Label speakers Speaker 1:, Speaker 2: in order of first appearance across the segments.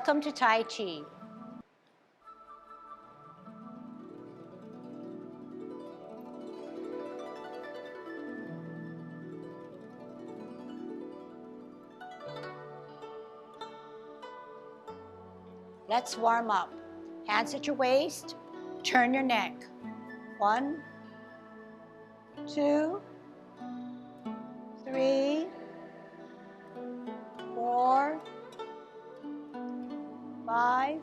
Speaker 1: Welcome to Tai Chi. Let's warm up. Hands at your waist, turn your neck. 1, 2, 3, 4, 5,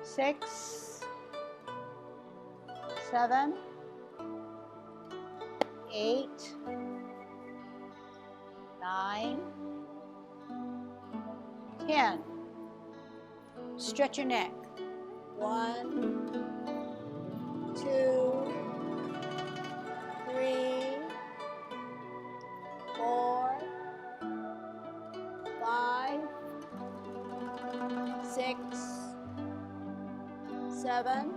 Speaker 1: 6, 7, 8, 9, 10. Stretch your neck. 1, 2, 3, 4, 5, 6, 7,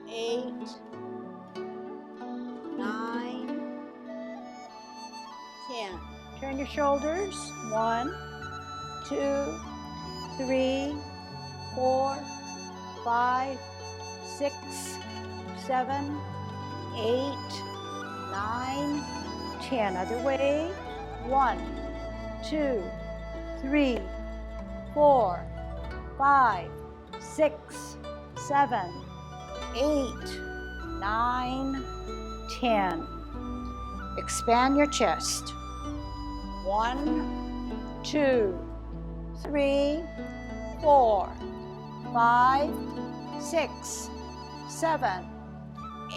Speaker 1: 8, 9, 10. Turn your shoulders. 1, 2, 3, 4, 5, 6, 7, 8, 9, 10. Other way. 1, 2, 3, 4, 5, 6, 7, 8, 9, 10. Expand your chest. 1, 2, 3, 4, 5, 6, 7,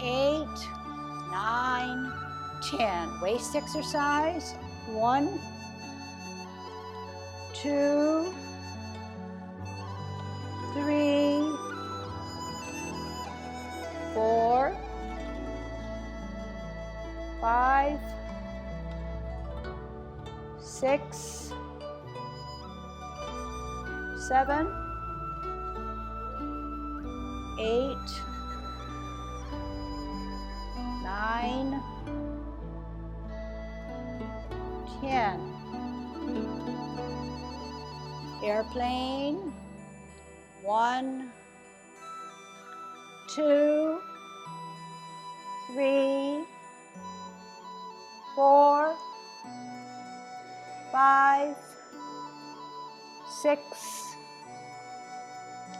Speaker 1: 8, 9, 10. Waist exercise. 1, 2, 3, 4, 5, 6, 7, 8, 9, 10. Airplane. 1, 2, 3, 4, 5, 6,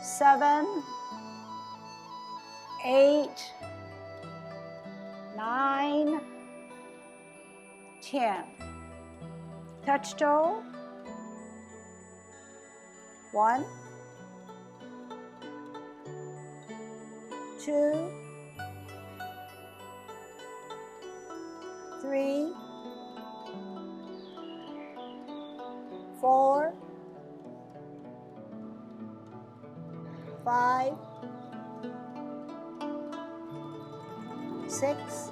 Speaker 1: 7, 8, 9, 10. Touch toe. 1, 2, 3, 4, 5, 6,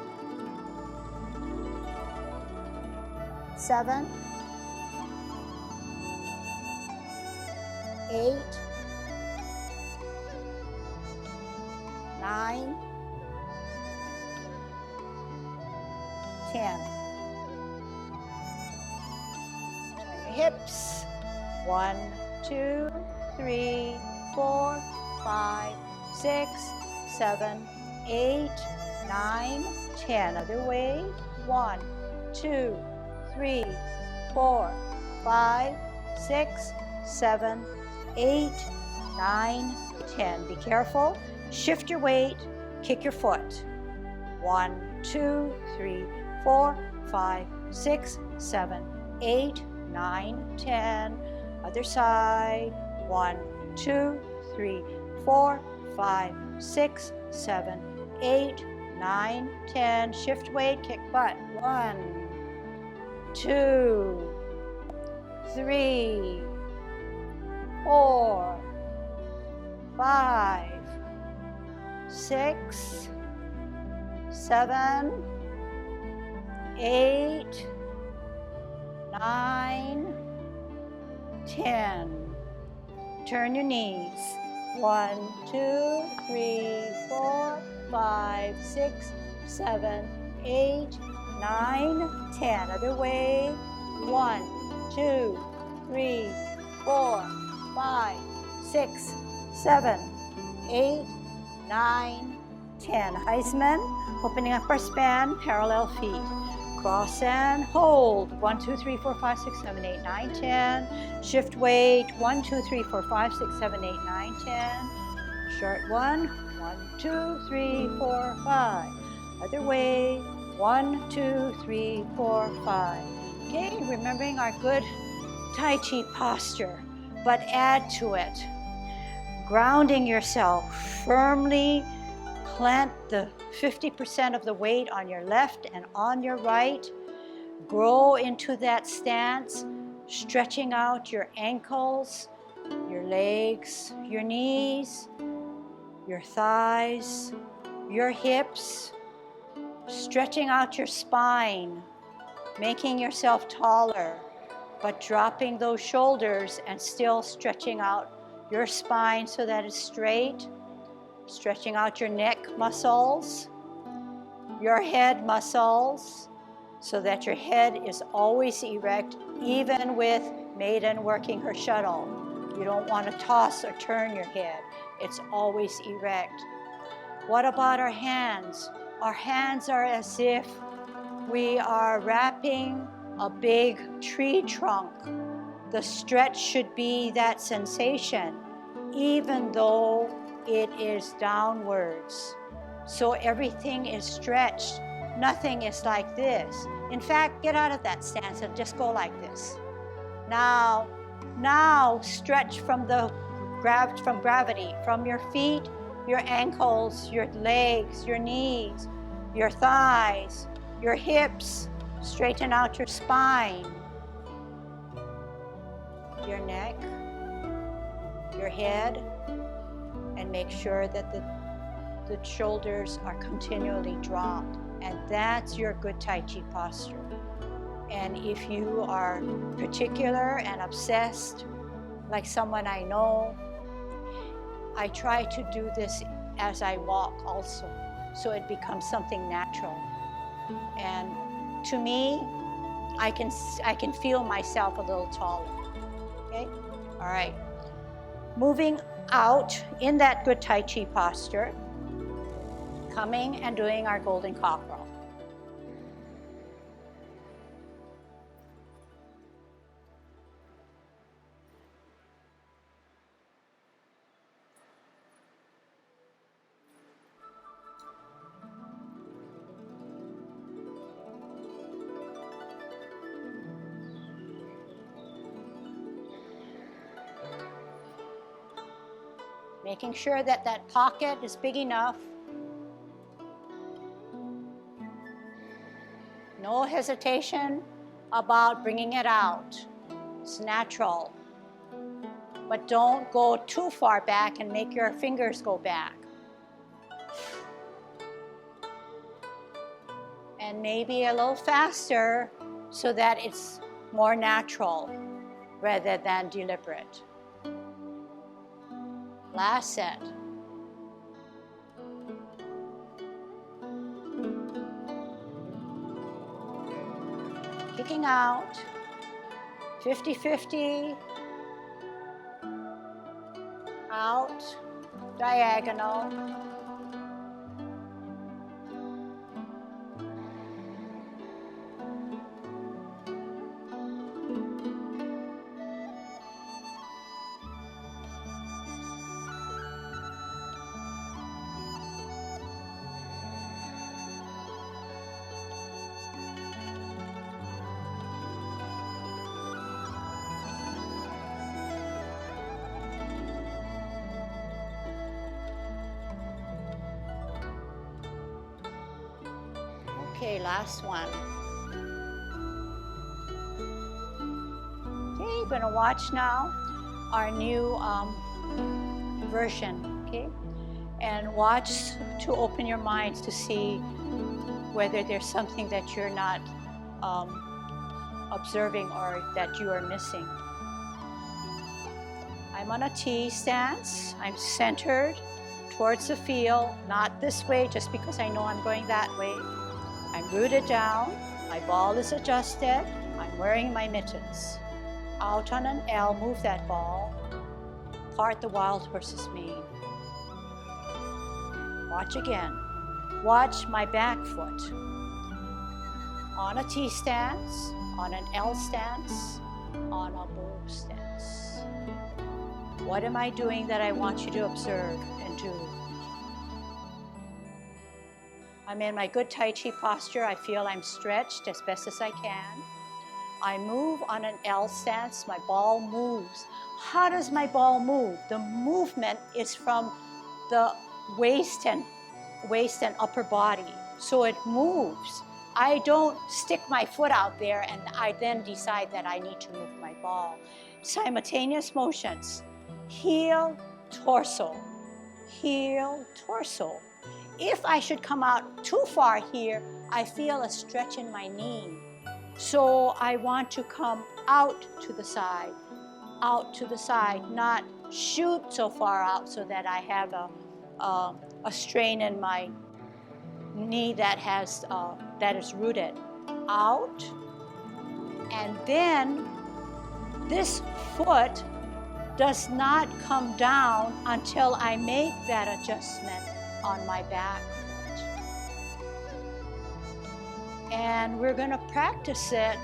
Speaker 1: 7, 8, 9, 10. Turn your hips. 1, 2, 3, 4, 5, 6, 7, 8, 9, 10. Other way. 1, 2, 3, 4, 5, 6, 7, 8, 9, 10. Be careful. Shift your weight. Kick your foot. 1, 2, 3, 4, 5, 6, 7, 8, 9, 10. Other side. 1, 2, 3, 4, 5, 6, 7, 8, 9, 10. Shift weight, kick butt. 1, 2, 3, 4, 5, 6, 7, 8, 9, 10. Turn your knees. 1, 2, 3, 4, 5, 6, 7, 8, 9, 10. Other way. 1, 2, 3, 4, 5, 6, 7, 8, 9, 10. Heisman, opening up our span, parallel feet. Cross and hold. 1, 2, 3, 4, 5, 6, 7, 8, 9, 10. Shift weight. 1, 2, 3, 4, 5, 6, 7, 8, 9, 10. Short one. 1, 2, 3, 4, 5. Other way. 1, 2, 3, 4, 5. Okay, remembering our good Tai Chi posture, but add to it. Grounding yourself firmly. Plant the 50% of the weight on your left and on your right. Grow into that stance, stretching out your ankles, your legs, your knees, your thighs, your hips, stretching out your spine, making yourself taller, but dropping those shoulders and still stretching out your spine so that it's straight. Stretching out your neck muscles, your head muscles, so that your head is always erect, even with Maiden working her shuttle. You don't want to toss or turn your head. It's always erect. What about our hands? Our hands are as if we are wrapping a big tree trunk. The stretch should be that sensation, even though it is downwards. So everything is stretched. Nothing is like this. In fact, get out of that stance and just go like this. Now stretch from gravity, from your feet, your ankles, your legs, your knees, your thighs, your hips. Straighten out your spine, your neck, your head, and make sure that the shoulders are continually dropped. And that's your good Tai Chi posture. And if you are particular and obsessed, like someone I know, I try to do this as I walk also, so it becomes something natural. And to me, I can feel myself a little taller. Okay? All right. Moving out in that good Tai Chi posture, coming and doing our golden cockerel. Making sure that that pocket is big enough. No hesitation about bringing it out. It's natural. But don't go too far back and make your fingers go back. And maybe a little faster so that it's more natural rather than deliberate. Last set. Kicking out, 50-50, out, diagonal. Okay, last one. Okay, you're gonna watch now our new version, okay? And watch to open your minds to see whether there's something that you're not observing or that you are missing. I'm on a T stance. I'm centered towards the field, not this way just because I know I'm going that way. I'm rooted down. My ball is adjusted. I'm wearing my mittens. Out on an L, move that ball. Part the wild horse's mane. Watch again. Watch my back foot. On a T stance, on an L stance, on a bow stance. What am I doing that I want you to observe and do? I'm in my good Tai Chi posture. I feel I'm stretched as best as I can. I move on an L stance. My ball moves. How does my ball move? The movement is from the waist and upper body. So it moves. I don't stick my foot out there and I then decide that I need to move my ball. Simultaneous motions. Heel, torso. Heel, torso. If I should come out too far here, I feel a stretch in my knee. So I want to come out to the side, not shoot so far out so that I have a strain in my knee that is rooted. Out, and then this foot does not come down until I make that adjustment on my back foot. And we're going to practice it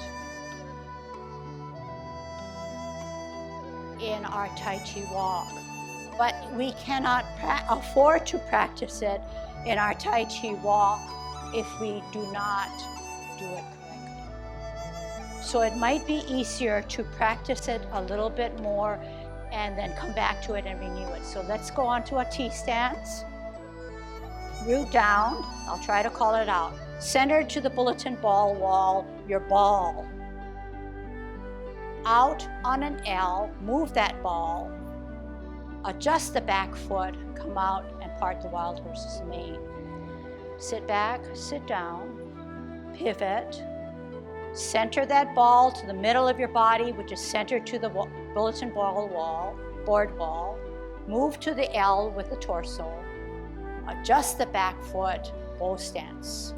Speaker 1: in our Tai Chi Walk. But we cannot afford to practice it in our Tai Chi Walk if we do not do it correctly. So it might be easier to practice it a little bit more and then come back to it and renew it. So let's go on to a T stance. Root down. I'll try to call it out. Centered to the bulletin ball wall, your ball. Out on an L, move that ball. Adjust the back foot, come out and part the wild horse's mane. Sit back, sit down, pivot. Center that ball to the middle of your body, which is centered to the bulletin ball wall, board wall. Move to the L with the torso. Adjust the back foot, bow stance.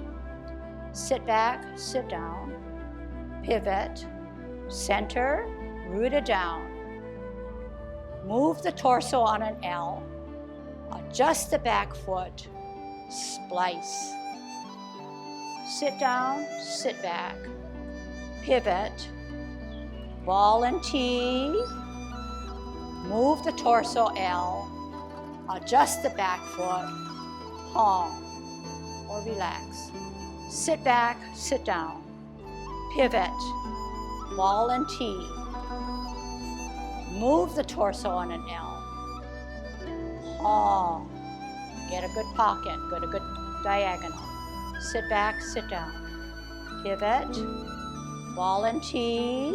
Speaker 1: Sit back, sit down, pivot, center, root it down. Move the torso on an L. Adjust the back foot, splice. Sit down, sit back. Pivot, ball and T, move the torso L, adjust the back foot, palm, or relax. Sit back, sit down, pivot, ball and T, move the torso on an L, palm, get a good pocket, get a good diagonal. Sit back, sit down, pivot, ball and T,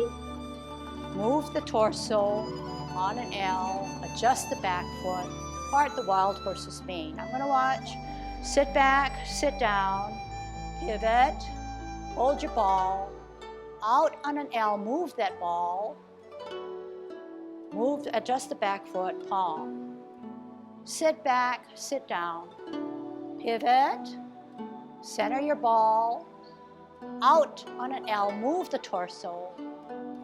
Speaker 1: move the torso on an L, adjust the back foot, part the wild horse's mane. I'm going to watch. Sit back, sit down, pivot, hold your ball, out on an L, move that ball, move, adjust the back foot, palm. Sit back, sit down, pivot, center your ball, out on an L, move the torso,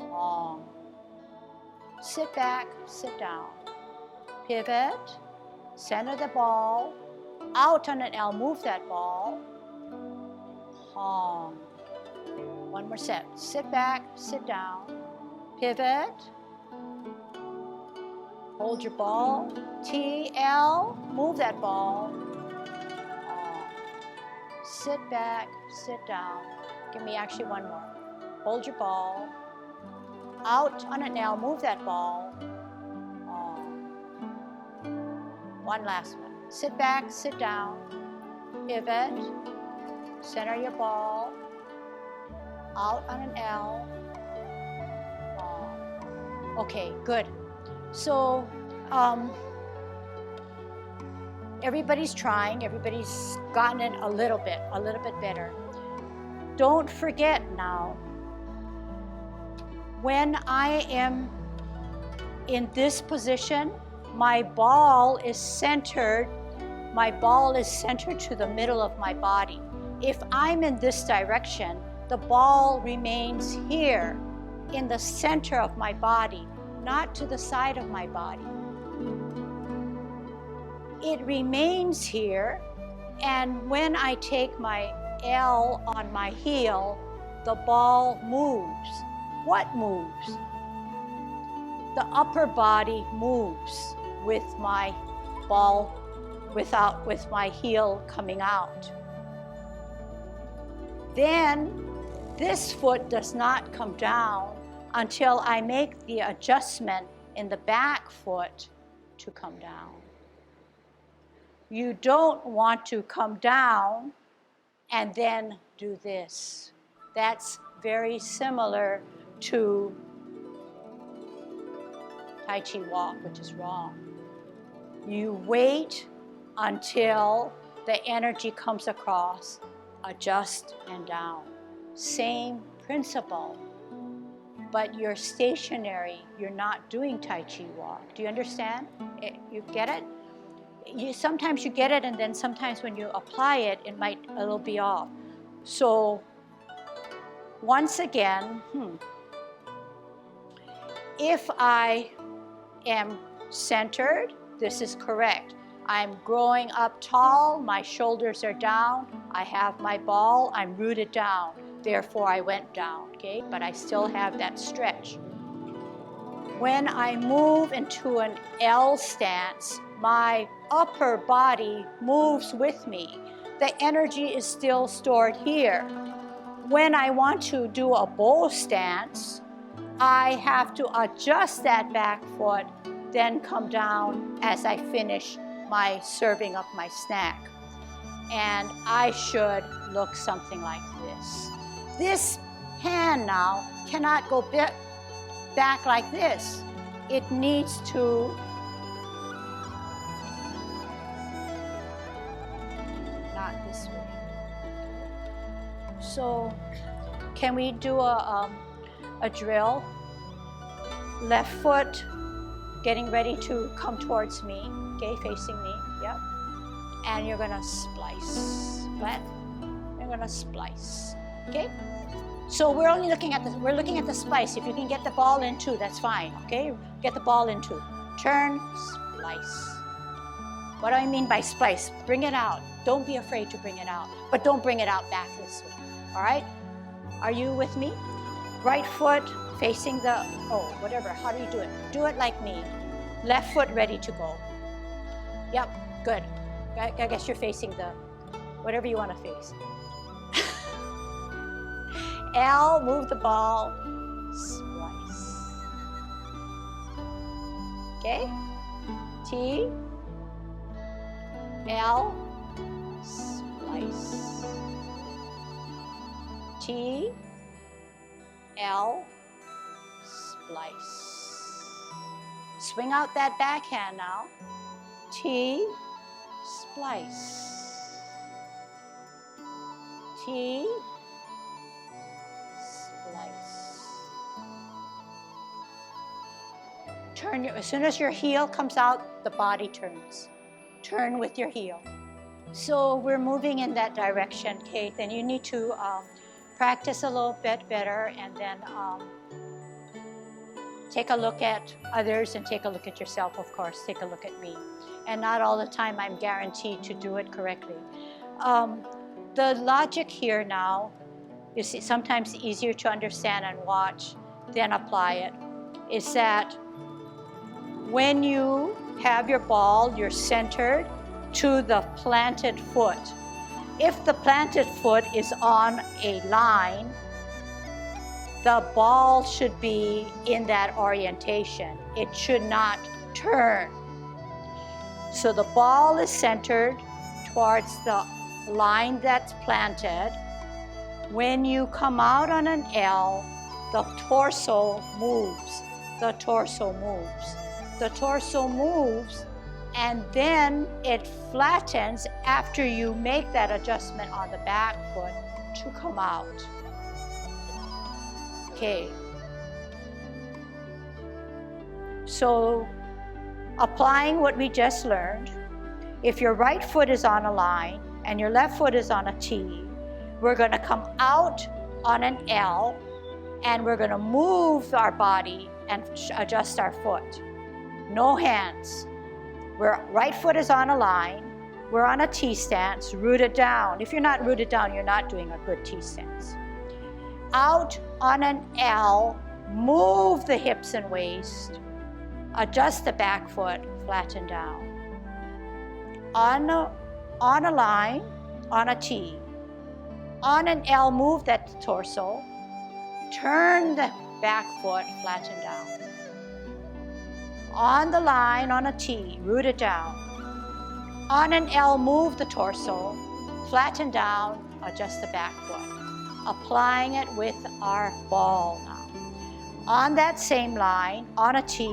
Speaker 1: long. Sit back, sit down, pivot, center the ball, out on an L, move that ball, long. One more set. Sit back, sit down, pivot, hold your ball, T, L, move that ball, long. Sit back, sit down. Give me actually one more. Hold your ball. Out on an L, move that ball. One last one. Sit back, sit down. Pivot. Center your ball. Out on an L. Okay, good. So, everybody's trying. Everybody's gotten it a little bit better. Don't forget now, when I am in this position, my ball is centered to the middle of my body. If I'm in this direction, the ball remains here in the center of my body, not to the side of my body. It remains here, and when I take my L on my heel, the ball moves. What moves? The upper body moves with my ball, with my heel coming out. Then this foot does not come down until I make the adjustment in the back foot to come down. You don't want to come down and then do this. That's very similar to Tai Chi Walk, which is wrong. You wait until the energy comes across, adjust and down. Same principle, but you're stationary. You're not doing Tai Chi Walk. Do you understand? You get it? Sometimes you get it, and then sometimes when you apply it, it'll be off. So once again, if I am centered, this is correct. I'm growing up tall, my shoulders are down, I have my ball, I'm rooted down, therefore I went down, okay? But I still have that stretch. When I move into an L stance, my upper body moves with me. The energy is still stored here. When I want to do a bow stance, I have to adjust that back foot, then come down as I finish my serving up my snack. And I should look something like this. This hand now cannot go back like this. It needs to not this way. So can we do a drill? Left foot getting ready to come towards me, okay, facing me, yep. And you're gonna splice, flat. You're gonna splice, okay? So we're only looking at the splice. If you can get the ball in too, that's fine, okay? Get the ball in too. Turn, splice. What do I mean by splice? Bring it out. Don't be afraid to bring it out, but don't bring it out back this way, all right? Are you with me? Right foot facing the, whatever, how do you do it? Do it like me. Left foot ready to go. Yep, good. I guess you're facing the, whatever you want to face. L, move the ball, splice. Okay? T, L, splice. T, L, splice. Swing out that backhand now. T, splice. T, splice. Turn as soon as your heel comes out, the body turns. Turn with your heel. So we're moving in that direction, Kate. Then you need to practice a little bit better, and then take a look at others and take a look at yourself, of course. Take a look at me. And not all the time I'm guaranteed to do it correctly. The logic here now is sometimes easier to understand and watch than apply it, is that when you have your ball, you're centered to the planted foot. If the planted foot is on a line, the ball should be in that orientation. It should not turn. So the ball is centered towards the line that's planted. When you come out on an L, the torso moves. The torso moves. The torso moves, and then it flattens after you make that adjustment on the back foot to come out. Okay. So, applying what we just learned, if your right foot is on a line and your left foot is on a T, we're going to come out on an L, And we're gonna move our body and adjust our foot. No hands. Right foot is on a line. We're on a T stance, rooted down. If you're not rooted down, you're not doing a good T stance. Out on an L, move the hips and waist. Adjust the back foot, flatten down. On a line, on a T. On an L, move that torso. Turn the back foot, flatten down. On the line, on a T, root it down. On an L, move the torso, flatten down, adjust the back foot. Applying it with our ball now. On that same line, on a T,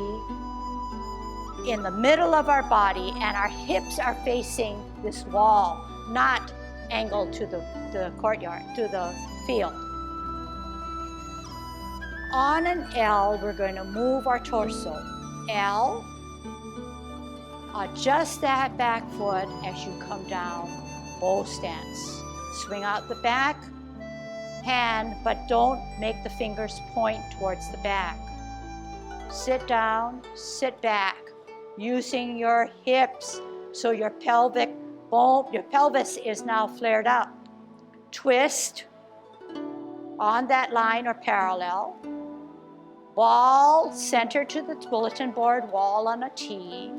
Speaker 1: in the middle of our body, and our hips are facing this wall, not angled to the courtyard, to the field. On an L, we're going to move our torso. L, adjust that back foot as you come down, bow stance. Swing out the back hand, but don't make the fingers point towards the back. Sit down, sit back, using your hips so your pelvic bone, your pelvis is now flared up. Twist on that line or parallel. Ball center to the bulletin board wall on a T.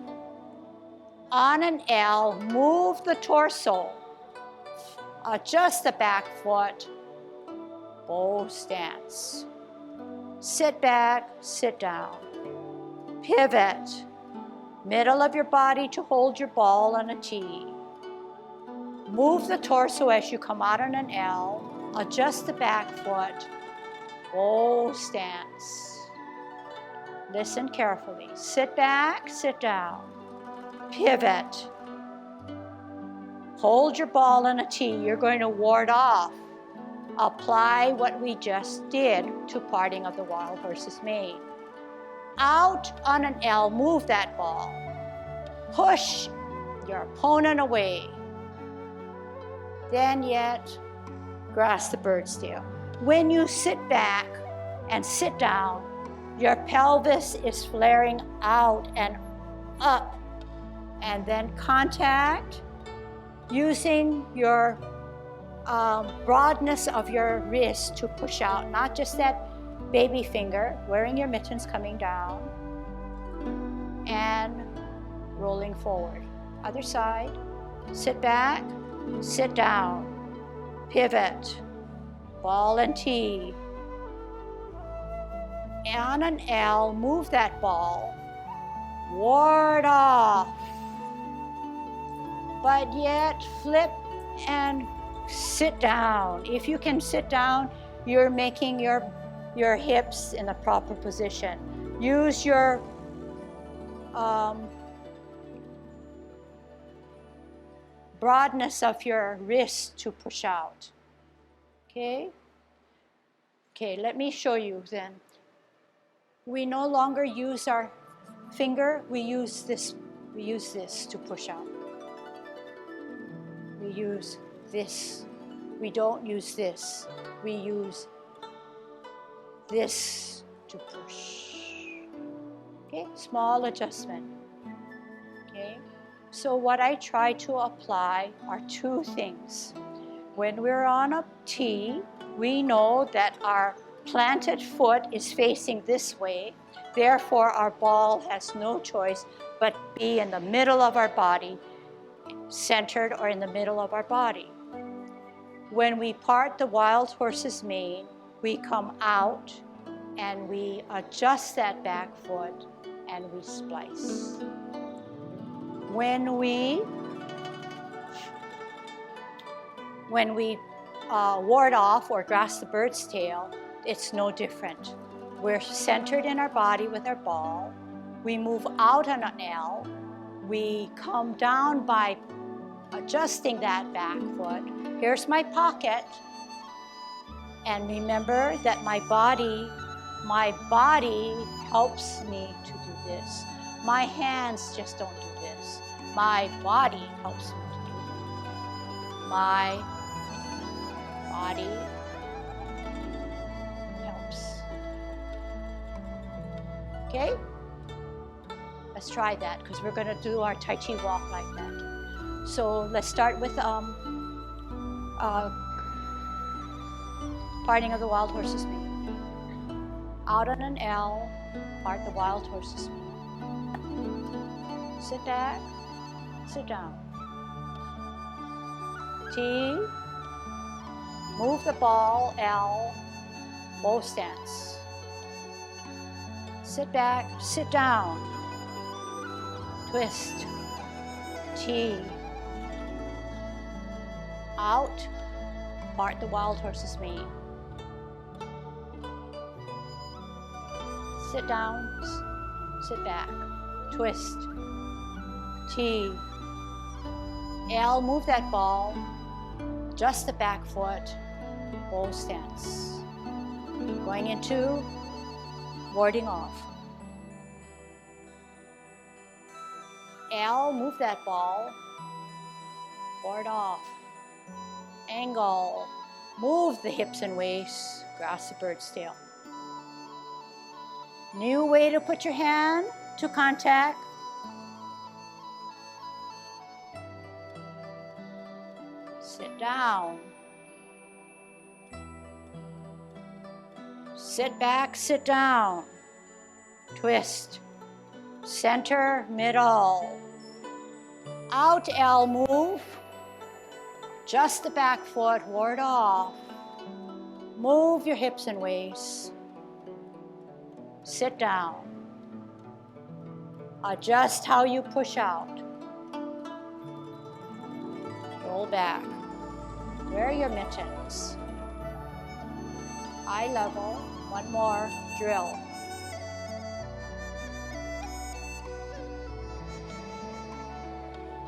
Speaker 1: On an L, move the torso. Adjust the back foot. Bow stance. Sit back, sit down. Pivot. Middle of your body to hold your ball on a T. Move the torso as you come out on an L. Adjust the back foot. Bow stance. Listen carefully. Sit back, sit down. Pivot. Hold your ball in a T. You're going to ward off. Apply what we just did to parting of the wild horse's mane. Out on an L, move that ball. Push your opponent away. Then yet, grasp the bird's tail. When you sit back and sit down, your pelvis is flaring out and up. And then contact using your broadness of your wrist to push out, not just that baby finger, wearing your mittens coming down and rolling forward. Other side, sit back, sit down, pivot, ball and T. On an L, move that ball, ward off, but yet flip and sit down. If you can sit down, you're making your hips in the proper position. Use your broadness of your wrist to push out. Okay? Okay, let me show you then. We no longer use our finger, we use this to push out. We use this. We don't use this. We use this to push. Okay, small adjustment. Okay, so what I try to apply are two things. When we're on a T, we know that our planted foot is facing this way. Therefore, our ball has no choice but be in the middle of our body, centered or in the middle of our body. When we part the wild horse's mane, we come out and we adjust that back foot and we splice. When we ward off or grasp the bird's tail, it's no different. We're centered in our body with our ball. We move out on an L. We come down by adjusting that back foot. Here's my pocket. And remember that my body helps me to do this. My hands just don't do this. My body helps me to do that. My body helps. Okay? Let's try that because we're going to do our Tai Chi walk like that. So let's start with parting of the wild horse's mane. Out on an L, part the wild horse's mane. Sit back, sit down. T, move the ball, L, bow stance. Sit back, sit down. Twist, T, out, part the wild horse's mane. Sit down, sit back, twist, T, L, move that ball, adjust the back foot, bow stance. Going into warding off. L, move that ball, ward off. Angle, move the hips and waist, grasp the bird's tail. New way to put your hand to contact. Sit down. Sit back, sit down. Twist. Center, middle. Out, L, move. Just the back foot, ward off. Move your hips and waist. Sit down. Adjust how you push out. Roll back. Wear your mittens. Eye level. One more drill.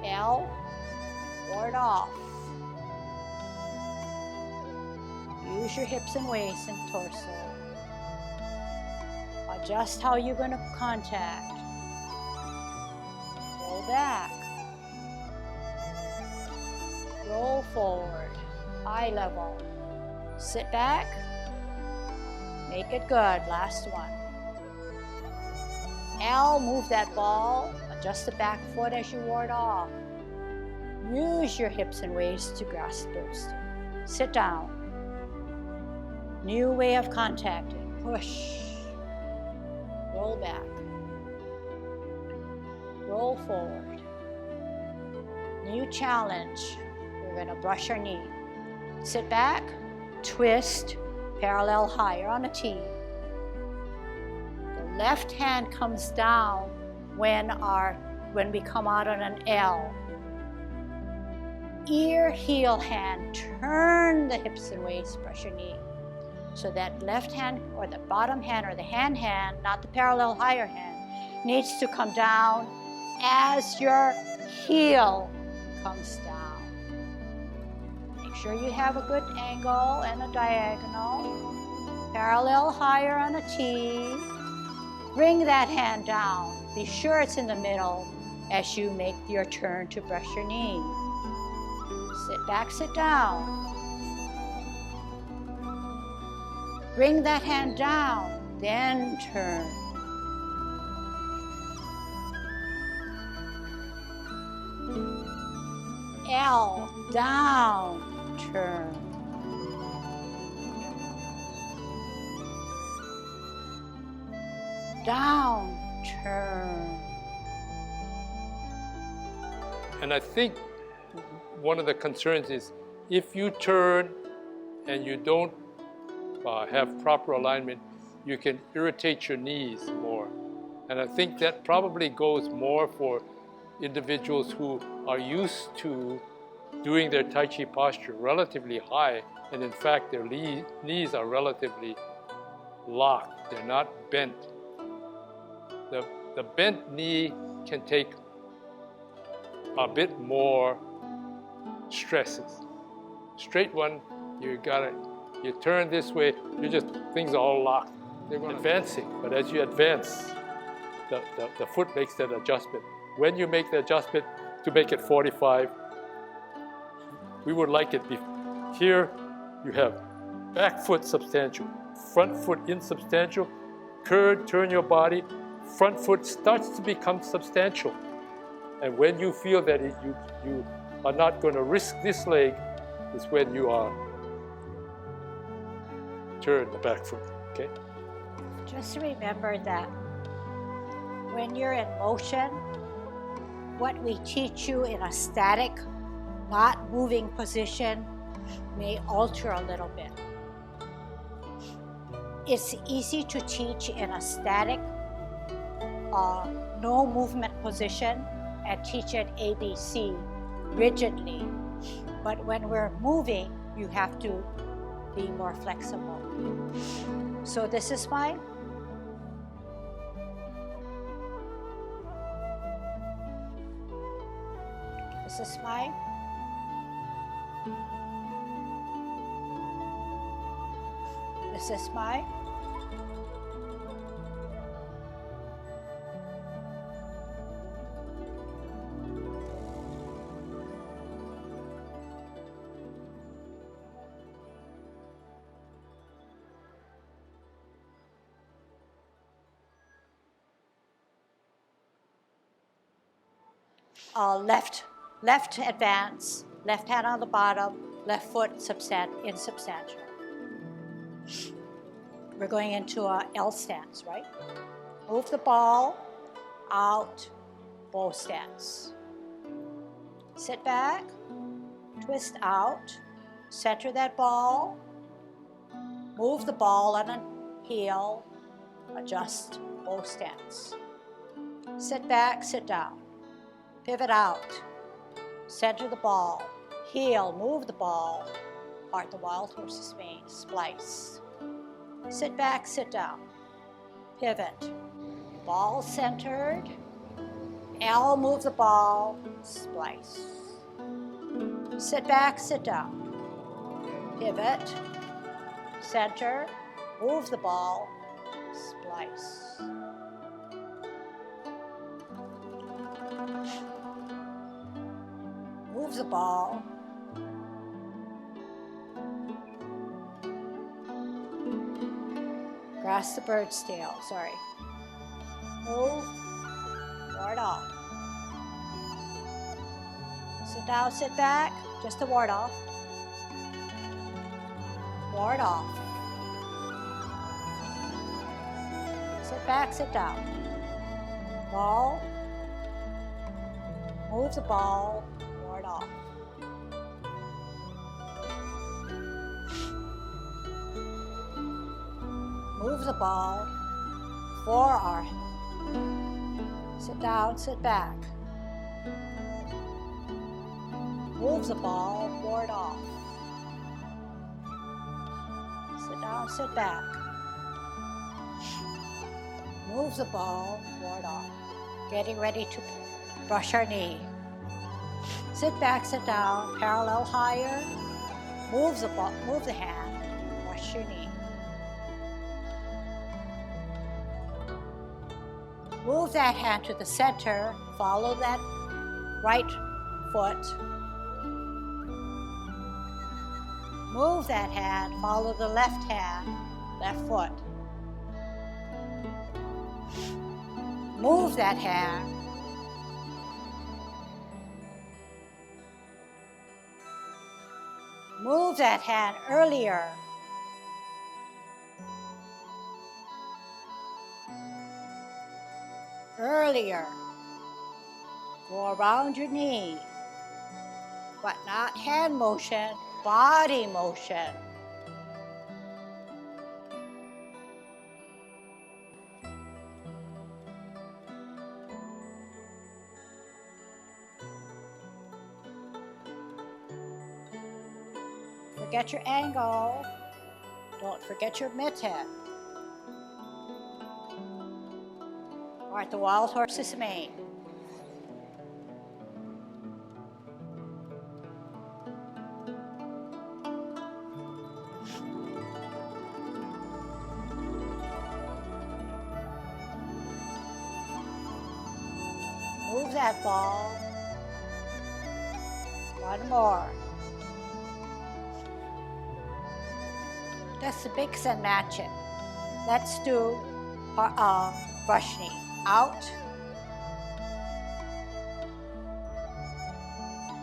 Speaker 1: L, ward off. Use your hips and waist and torso. Adjust how you're going to contact. Roll back. Roll forward. Eye level. Sit back. Make it good. Last one. L, move that ball. Adjust the back foot as you ward off. Use your hips and waist to grasp those. Sit down. New way of contacting. Push. Roll back. Roll forward. New challenge. We're going to brush our knee. Sit back. Twist. Parallel higher on a T. The left hand comes down when we come out on an L. Ear, heel, hand. Turn the hips and waist. Brush your knee. So that left hand or the bottom hand or the hand, not the parallel higher hand, needs to come down as your heel comes down. Make sure you have a good angle and a diagonal. Parallel higher on a T. Bring that hand down. Be sure it's in the middle as you make your turn to brush your knee. Sit back, sit down. Bring that hand down, then turn. L, down, turn. Down, turn.
Speaker 2: And I think one of the concerns is if you turn and you don't have proper alignment, you can irritate your knees more. And I think that probably goes more for individuals who are used to doing their Tai Chi posture relatively high, and in fact their knees are relatively locked, they're not bent. The bent knee can take a bit more stresses. Straight one, you turn this way, things are all locked. They're going advancing, but as you advance, the foot makes that adjustment. When you make the adjustment to make it 45, we would like it here. You have back foot substantial, front foot insubstantial, turn your body, front foot starts to become substantial. And when you feel that you are not going to risk this leg, is when you are turn the back foot, okay?
Speaker 1: Just remember that when you're in motion, what we teach you in a static, not moving position may alter a little bit. It's easy to teach in a static, no movement position and teach it ABC rigidly. But when we're moving, you have to be more flexible. So this is my This is my This is my left advance, left hand on the bottom, left foot insubstantial. We're going into a L stance, right? Move the ball out, bow stance. Sit back, twist out, center that ball, move the ball on a heel, adjust, bow stance. Sit back, sit down, pivot out, center the ball, heel, move the ball, part the wild horse's mane, splice. Sit back, sit down, pivot, ball centered, L, move the ball, splice. Sit back, sit down, pivot, center, move the ball, splice. Move the ball, grasp the bird's tail, sorry. Move, ward off. Sit down, sit back, just to ward off. Ward off. Sit back, sit down. Ball, move the ball, ward off. Move the ball, forearm. Sit down, sit back. Move the ball, ward off. Sit down, sit back. Move the ball, ward off. Getting ready to brush our knee. Sit back, sit down, parallel higher. Move the ball, move the hand, brush your knee. Move that hand to the center, follow that right foot. Move that hand, follow the left hand, left foot. Move that hand. Move that hand earlier. Earlier. Go around your knee, but not hand motion, body motion. Forget your angle. Don't forget your mitten. Part the wild horse's mane. Move that ball. One more. That's the mix and match it. Let's do brush knee. out.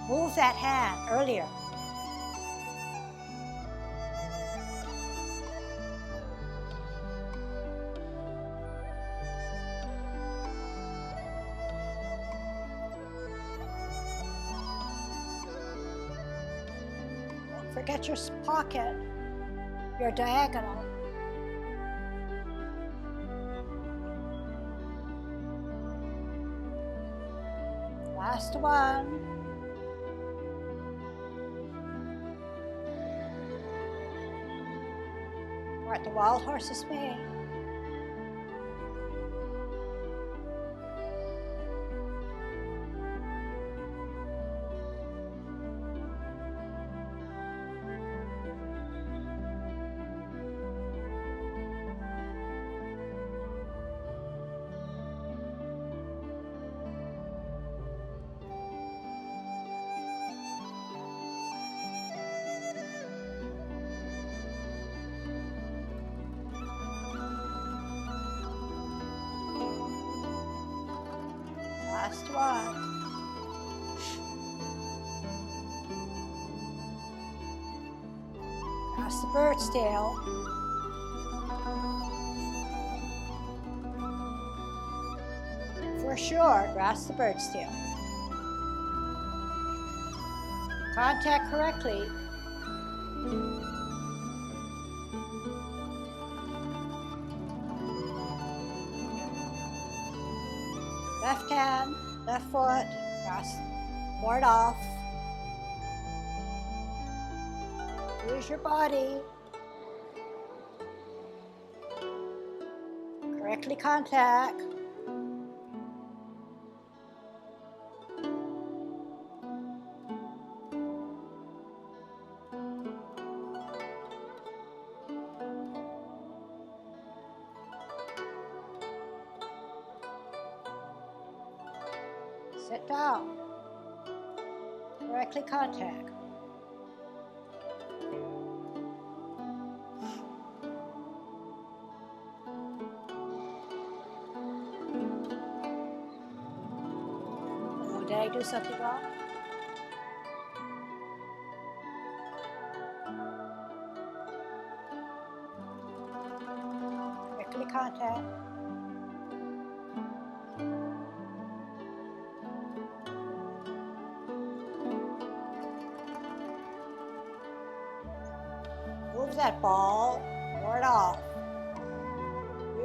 Speaker 1: Move that hand earlier. Don't forget your pocket, your diagonal. Last one. We're at the Wild Horse's Mane. Last one. Pass the bird's tail. For sure, grasp the bird's tail. Contact correctly. Left hand, left foot, grasp, board off. Use your body. Correctly contact. Sit down. Correctly contact. Oh, did I do something wrong? Correctly contact. Move that ball, board off.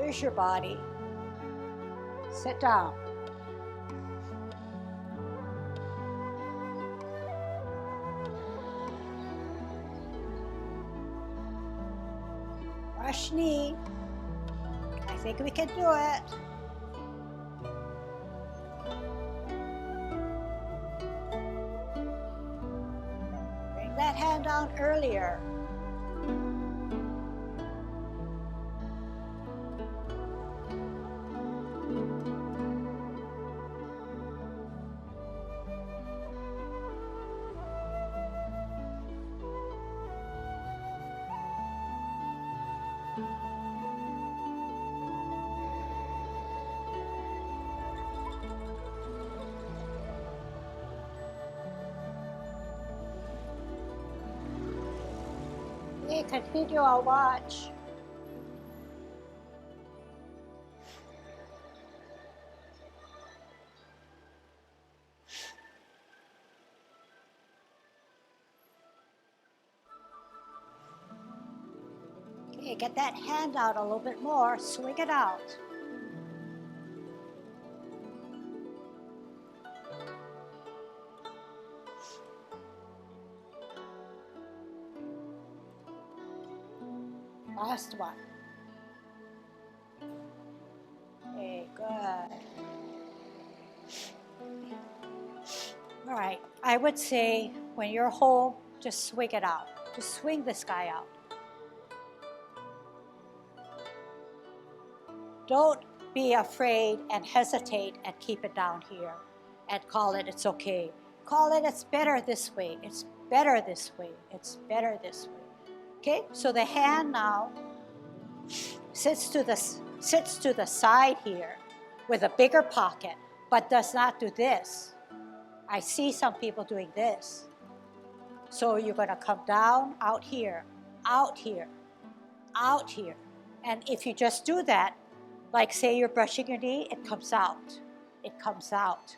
Speaker 1: Use your body. Sit down. Rush knee. I think we can do it. Bring that hand down earlier. Okay, continue, I'll watch. Okay, get that hand out a little bit more, swing it out. Last one. Okay, good. All right, I would say when you're home, just swing it out. Just swing this guy out. Don't be afraid and hesitate and keep it down here and call it it's okay. Call it it's better this way. It's better this way. It's better this way. Okay, so the hand now sits to the side here. with a bigger pocket, but does not do this. I see some people doing this. So you're going to come down, out here, out here, out here. And if you just do that, like say you're brushing your knee, it comes out. It comes out.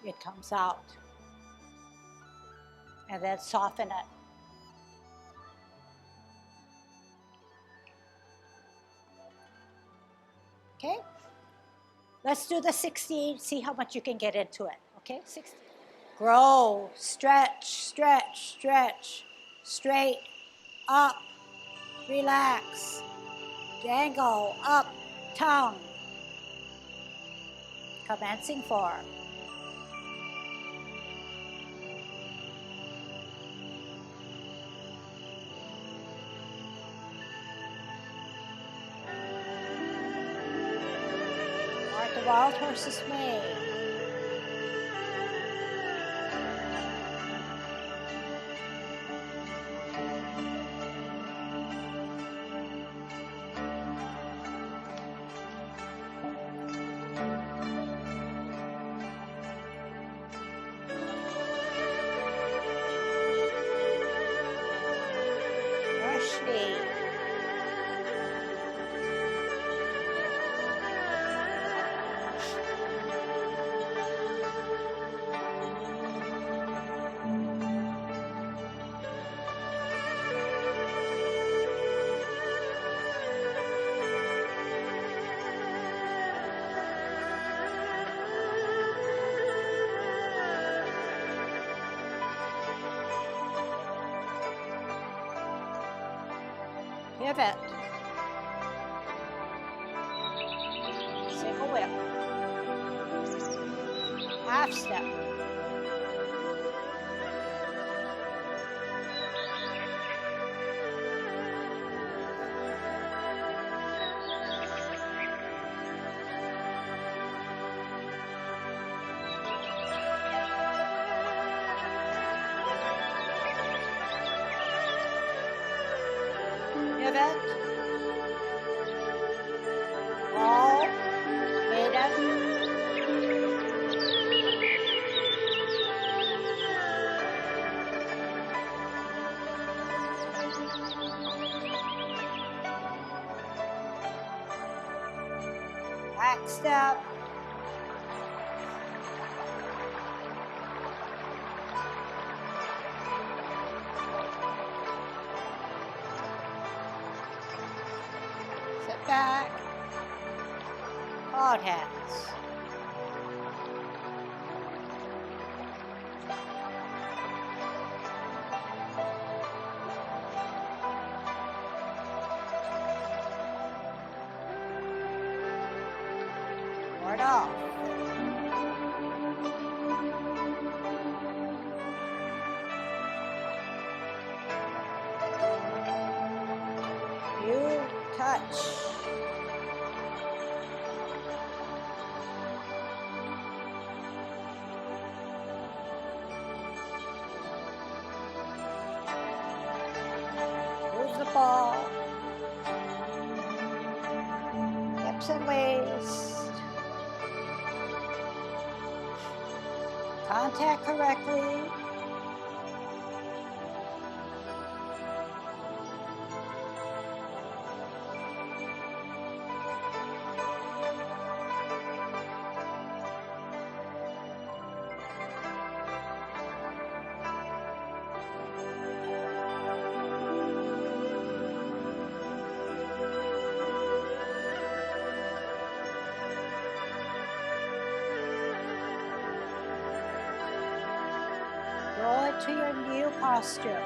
Speaker 1: It comes out. And then soften it. Okay? Let's do the 60, see how much you can get into it. Okay, 60. Grow, stretch, stretch, stretch, straight, up, relax, dangle, up, tongue. Commencing 4. Like the wild horses may. Pivot. Single whip. Half step. Pivot. Roll. Maiden. Back step. Sit back. Hard hands. Ward off. You touch. Move the ball. Hips and waist. Contact correctly. Go into your new posture.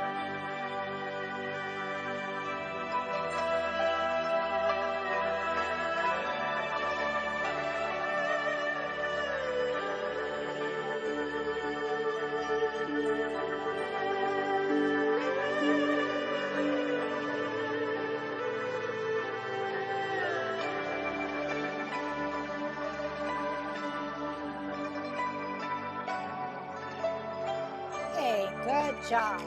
Speaker 1: Hey, good job.